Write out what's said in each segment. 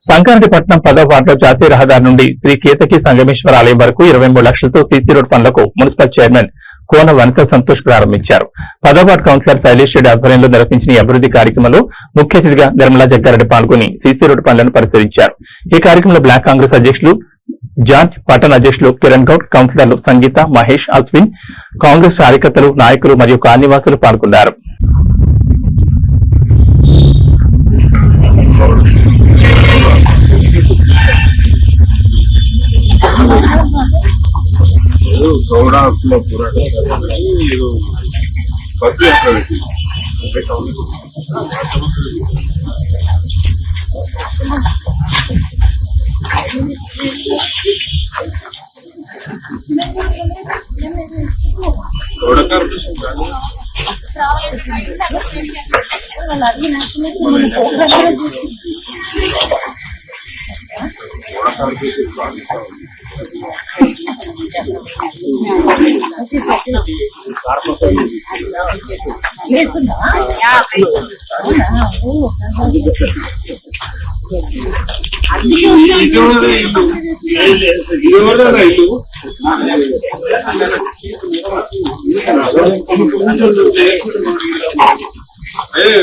సంగారెడ్డిపట్నం 10వ వార్డులో జాతీయ రహదారి నుండి శ్రీ కేతకి సంగమేశ్వర ఆలయం వరకు 23 లక్షలతో సీసీ రోడ్ పనులకు మున్సిపల్ చైర్మన్ కోన వనిత సంతోష్ ప్రారంభించారు. 10వ వార్డు కౌన్సిలర్ శైలేష్ రెడ్డి ఆధ్వర్యంలో నిర్వహించిన ఈ అభివృద్ధి కార్యక్రమంలో ముఖ్య అతిథిగా నిర్మలా జగ్గారెడ్డి పాల్గొని సీసీ రోడ్ పనులను పరిశీలించారు. ఈ కార్యక్రమంలో బ్లాక్ కాంగ్రెస్ అధ్యక్షులు జార్జ్, పట్టణ అధ్యక్షులు కిరణ్ గౌడ్, కౌన్సిలర్లు సంగీత, మహేష్, అశ్విన్, కాంగ్రెస్ కార్యకర్తలు, నాయకులు మరియు కాలనీవాసులు పాల్గొన్నారు.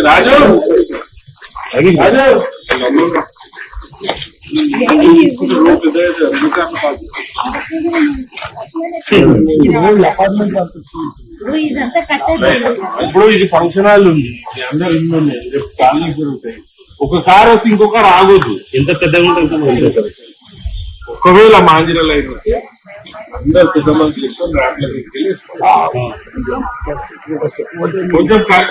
రాజు ఇప్పుడు ఇది ఫంక్షన్ హాల్ ఉంది, అందరు ఇల్లు ఉన్నాయి, రేపు కాలనీ జరుగుతాయి. ఒక కార్ వస్తే ఇంకో కార్ ఆగొద్దు. ఎంత పెద్దగా ఉంటుంది ఒకవేళ మాంజీరాలు అయితే అందరు పెద్ద మనుషులు ఎక్కువ రాట్లకి వెళ్ళి కొంచెం